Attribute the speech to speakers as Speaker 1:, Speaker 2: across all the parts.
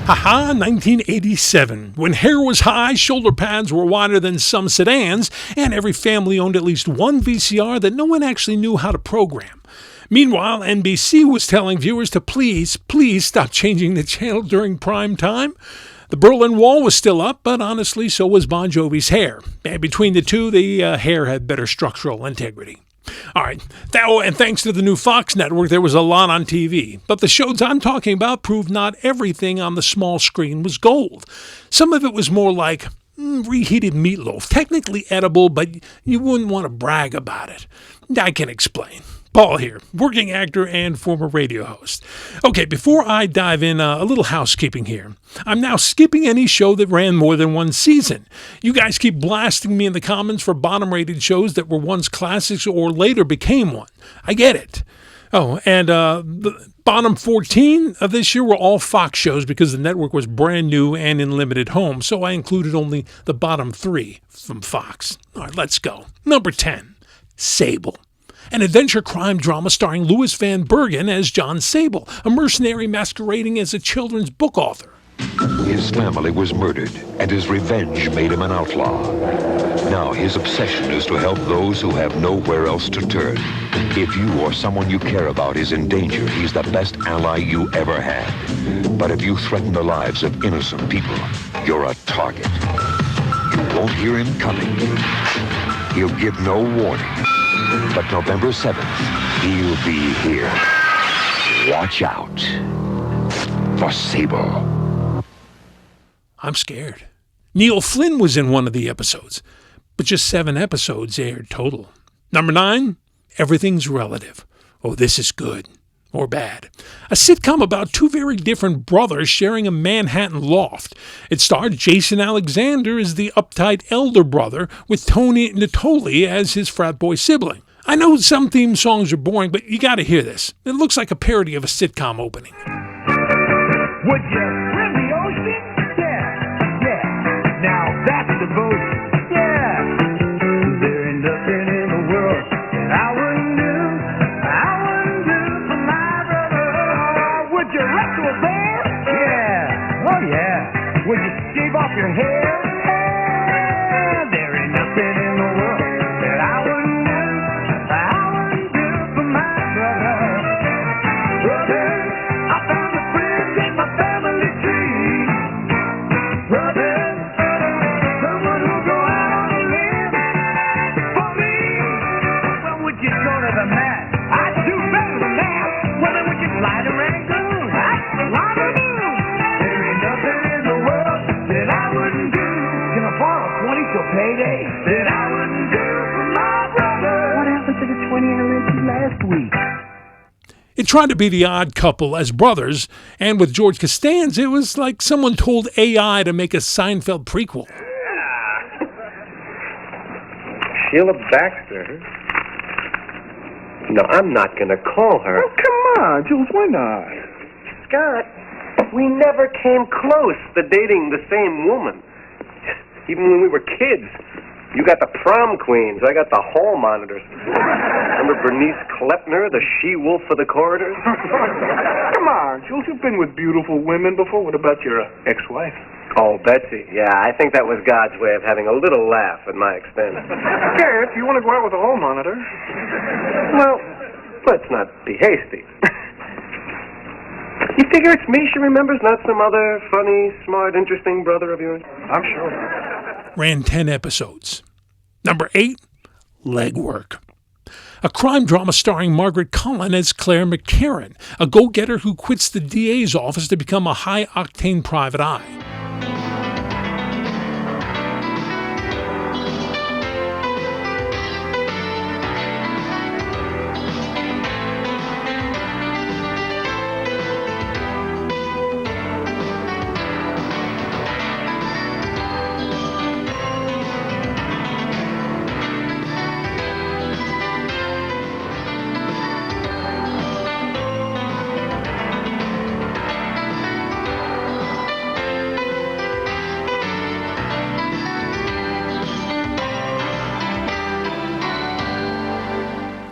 Speaker 1: Haha, 1987. When hair was high, shoulder pads were wider than some sedans, and every family owned at least one VCR that no one actually knew how to program. Meanwhile, NBC was telling viewers to please stop changing the channel during prime time. The Berlin Wall was still up, but honestly, so was Bon Jovi's hair. And between the two, the hair had better structural integrity. All right, and thanks to the new Fox network, there was a lot on TV. But the shows I'm talking about proved not everything on the small screen was gold. Some of it was more like reheated meatloaf, technically edible, but you wouldn't want to brag about it. I can explain. Paul here, working actor and former radio host. Okay, before I dive in, a little housekeeping here. I'm now skipping any show that ran more than one season. You guys keep blasting me in the comments for bottom-rated shows that were once classics or later became one. I get it. Oh, and the bottom 14 of this year were all Fox shows because the network was brand new and in limited homes, so I included only the bottom 3 from Fox. All right, let's go. Number 10, Sable. An adventure crime drama starring Louis Van Bergen as John Sable, a mercenary masquerading as a children's book author.
Speaker 2: His family was murdered, and his revenge made him an outlaw. Now his obsession is to help those who have nowhere else to turn. If you or someone you care about is in danger, he's the best ally you ever had. But if you threaten the lives of innocent people, you're a target. You won't hear him coming. He'll give no warning. But November 7th, he'll be here. Watch out for Sable.
Speaker 1: I'm scared. Neil Flynn was in one of the episodes, but just 7 episodes aired total. Number 9, Everything's Relative. Oh, this is good. Or bad. A sitcom about 2 very different brothers sharing a Manhattan loft. It starred Jason Alexander as the uptight elder brother, with Tony Natoli as his frat boy sibling. I know some theme songs are boring, but you gotta hear this. It looks like a parody of a sitcom opening.
Speaker 3: Would you swim the ocean? Yeah. Now that's devotion. Yeah. There ain't nothing in the world that I wouldn't do for my brother. Would you wrestle a bear? Yeah. Oh yeah. Would you shave off your hair? Yeah. There ain't nothing in the world that I wouldn't do for my brother. Brother, I found a friend in my family tree. Brother, someone who'll go out on a limb for me. Well, would you go to the mat? I'd do better than that. Well, then would you fly to Rangoon? I'd fly to the moon. There ain't nothing in the world that I wouldn't do. Can I borrow 20 till payday? That I wouldn't do for my brother. What happened to the 20 I lent you last week?
Speaker 1: It tried to be The Odd Couple as brothers, and with George Costanza, it was like someone told AI to make a Seinfeld prequel.
Speaker 4: Sheila Baxter, huh? No, I'm not going to call her.
Speaker 5: Oh, come on, Jules, why not?
Speaker 4: Scott, we never came close to dating the same woman. Even when we were kids. You got the prom queens. I got the hall monitors. Remember Bernice Kleppner, the she-wolf of the corridors?
Speaker 5: Come on, Jules, you've been with beautiful women before. What about your ex-wife?
Speaker 4: Oh, Betsy. Yeah, I think that was God's way of having a little laugh at my expense.
Speaker 5: Yeah, if you want to go out with a hall monitor.
Speaker 4: Well, let's not be hasty. You figure it's me she remembers, not some other funny, smart, interesting brother of yours?
Speaker 5: I'm sure.
Speaker 1: Ran 10 episodes. Number 8, Legwork. A crime drama starring Margaret Cullen as Claire McCarran, a go-getter who quits the DA's office to become a high-octane private eye.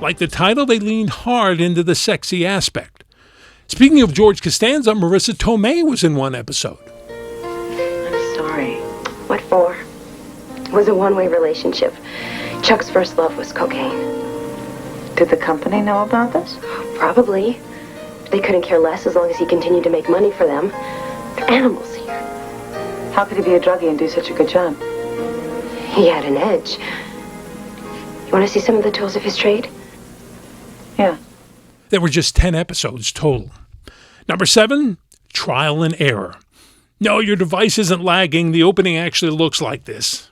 Speaker 1: Like the title, they leaned hard into the sexy aspect. Speaking of George Costanza, Marisa Tomei was in one episode.
Speaker 6: What for? It was a one-way relationship. Chuck's first love was cocaine.
Speaker 7: Did the company know about this?
Speaker 6: Probably. They couldn't care less as long as he continued to make money for them. They're animals here.
Speaker 7: How could he be a druggie and do such a good job?
Speaker 6: He had an edge. You want to see some of the tools of his trade?
Speaker 7: Yeah.
Speaker 1: There were just 10 episodes total. Number 7, Trial and Error. No, your device isn't lagging. The opening actually looks like this.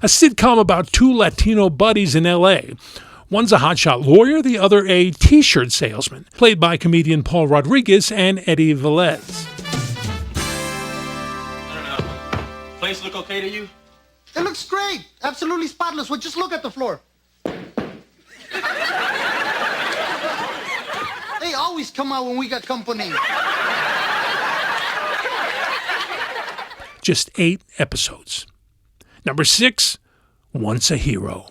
Speaker 1: A sitcom about two Latino buddies in L.A. One's a hotshot lawyer, the other a T-shirt salesman, played by comedian Paul Rodriguez and Eddie Velez.
Speaker 8: I don't know. Place look okay to you?
Speaker 9: It looks great. Absolutely spotless. Well, just look at the floor. They always come out when we got company.
Speaker 1: Just 8 episodes. Number 6, Once a Hero.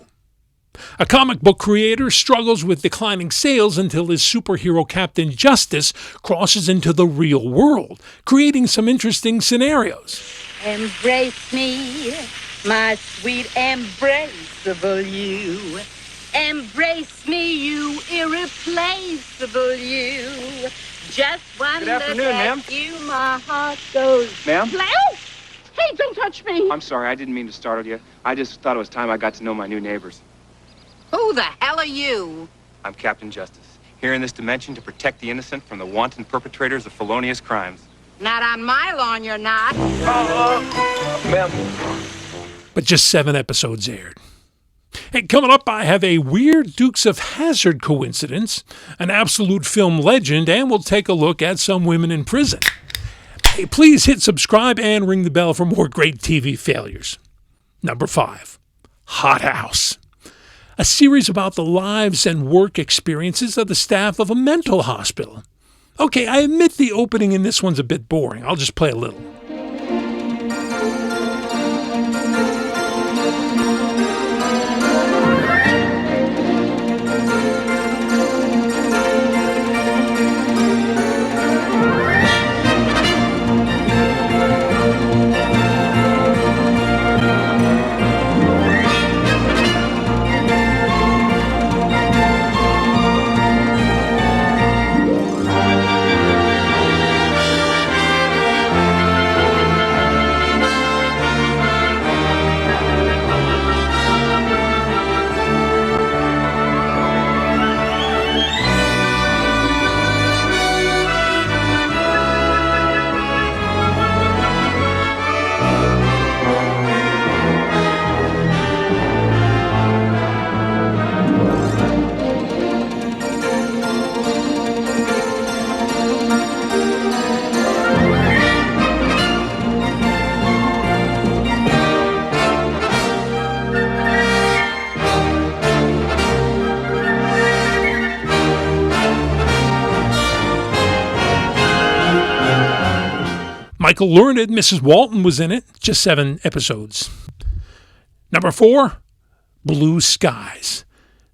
Speaker 1: A comic book creator struggles with declining sales until his superhero Captain Justice crosses into the real world, creating some interesting scenarios.
Speaker 10: Embrace me, my sweet embraceable you. Embrace me, you irreplaceable you. Just one
Speaker 5: Good afternoon,
Speaker 10: look
Speaker 5: ma'am.
Speaker 10: at you, my heart goes.
Speaker 5: Ma'am?
Speaker 10: Oh! Hey, don't touch me.
Speaker 11: I'm sorry, I didn't mean to startle you. I just thought it was time I got to know my new neighbors.
Speaker 10: Who the hell are you?
Speaker 11: I'm Captain Justice, here in this dimension to protect the innocent from the wanton perpetrators of felonious crimes.
Speaker 10: Not on my lawn, you're not.
Speaker 5: Ma'am.
Speaker 1: But just 7 episodes aired. Hey, coming up, I have a weird Dukes of Hazzard coincidence, an absolute film legend, and we'll take a look at some women in prison. Hey, please hit subscribe and ring the bell for more great TV failures. Number 5, Hot House. A series about the lives and work experiences of the staff of a mental hospital. Okay, I admit the opening in this one's a bit boring. I'll just play a little. Michael Learned, Mrs. Walton was in it, just 7 episodes. Number 4, Blue Skies.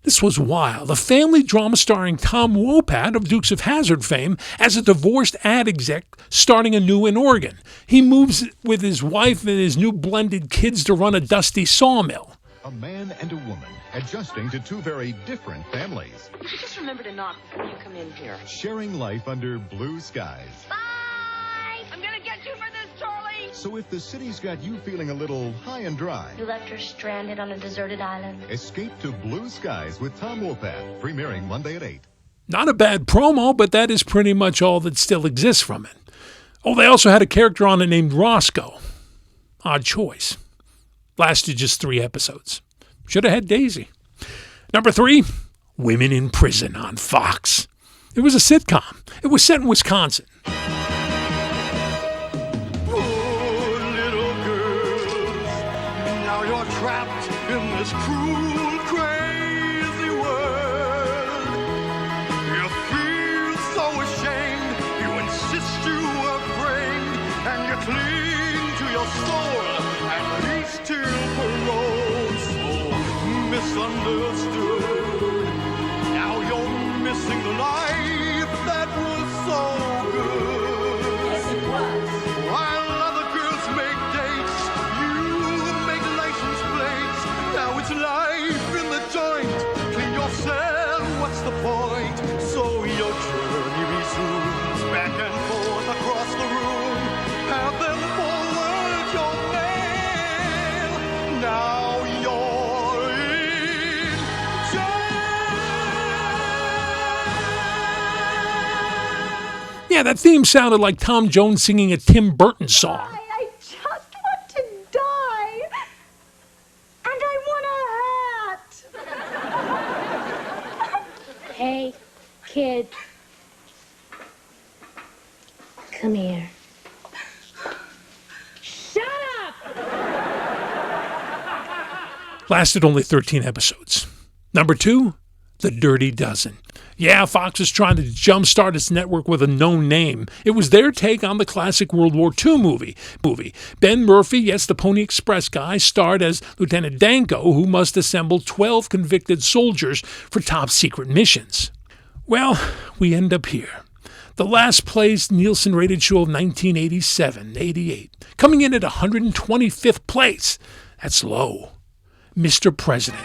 Speaker 1: This was wild. A family drama starring Tom Wopat of Dukes of Hazzard fame as a divorced ad exec starting anew in Oregon. He moves with his wife and his new blended kids to run a dusty sawmill.
Speaker 12: A man and a woman adjusting to 2 very different families.
Speaker 6: You should just remember to knock before you come in here.
Speaker 12: Sharing life under blue skies.
Speaker 10: Bye! I'm gonna get you for this, Charlie!
Speaker 12: So if the city's got you feeling a little high and dry,
Speaker 6: You left her stranded on a deserted island.
Speaker 12: escape to Blue Skies with Tom Wopat, premiering Monday at 8.
Speaker 1: Not a bad promo, but that is pretty much all that still exists from it. Oh, they also had a character on it named Roscoe. Odd choice. Lasted just 3 episodes. Should have had Daisy. Number 3, Women in Prison on Fox. It was a sitcom. It was set in Wisconsin.
Speaker 3: in this cruel, crazy world. You feel so ashamed, you insist you were framed, and you cling to your soul, at least till parole. So misunderstood, now you're missing the life that was so good.
Speaker 10: Yes, it was.
Speaker 3: While other girls make dates, you make license plates. Now it's life in the joint. Clean your cell, what's the point? So your journey resumes back and forth across the room. Have them forward your mail. Now you're in jail.
Speaker 1: Yeah, that theme sounded like Tom Jones singing a Tim Burton song.
Speaker 10: I just want to die. And I want a hat.
Speaker 6: Hey, kid. Come here.
Speaker 10: Shut up!
Speaker 1: Lasted only 13 episodes. Number 2, The Dirty Dozen. Yeah, Fox was trying to jumpstart its network with a known name. It was their take on the classic World War II movie. Ben Murphy, yes, the Pony Express guy, starred as Lieutenant Danko, who must assemble 12 convicted soldiers for top-secret missions. Well, we end up here. The last place Nielsen-rated show of 1987-88. Coming in at 125th place. That's low. Mr. President.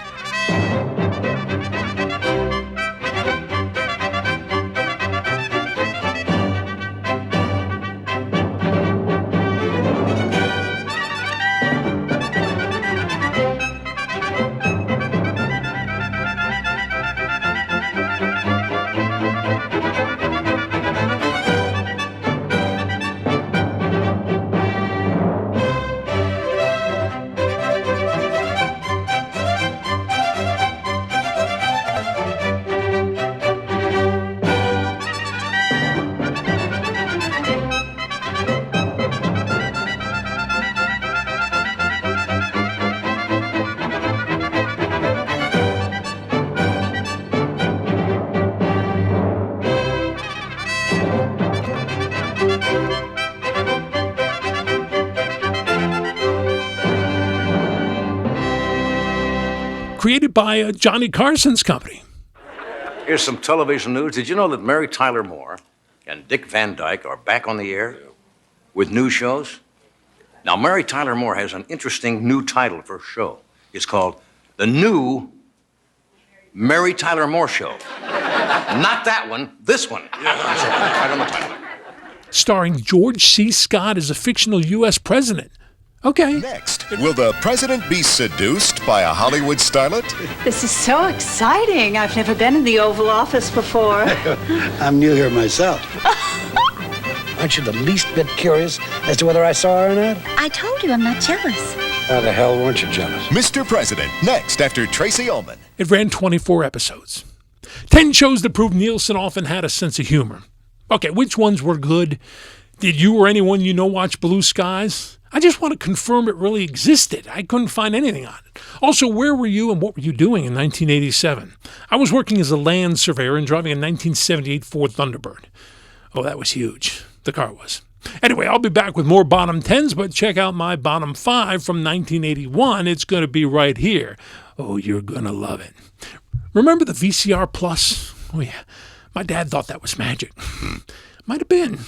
Speaker 1: Created by Johnny Carson's company.
Speaker 13: Here's some television news. Did you know that Mary Tyler Moore and Dick Van Dyke are back on the air with new shows? Now, Mary Tyler Moore has an interesting new title for a show. It's called The New Mary Tyler Moore Show. Not that one, this one. That's right on the title.
Speaker 1: Starring George C. Scott as a fictional U.S. president. Okay.
Speaker 12: Next, will the president be seduced by a Hollywood starlet?
Speaker 14: This is so exciting. I've never been in the Oval Office before.
Speaker 15: I'm new here myself. Aren't you the least bit curious as to whether I saw her or not?
Speaker 16: I told you I'm not jealous.
Speaker 15: How the hell weren't you jealous?
Speaker 12: Mr. President, next after Tracy Ullman.
Speaker 1: It ran 24 episodes. 10 shows that proved Nielsen often had a sense of humor. Okay, which ones were good? Did you or anyone you know watch Blue Skies? I just want to confirm it really existed. I couldn't find anything on it. Also, where were you and what were you doing in 1987? I was working as a land surveyor and driving a 1978 Ford Thunderbird. Oh, that was huge. The car was. Anyway, I'll be back with more bottom 10s, but check out my bottom 5 from 1981. It's going to be right here. Oh, you're going to love it. Remember the VCR Plus? Oh, yeah. My dad thought that was magic. Might have been.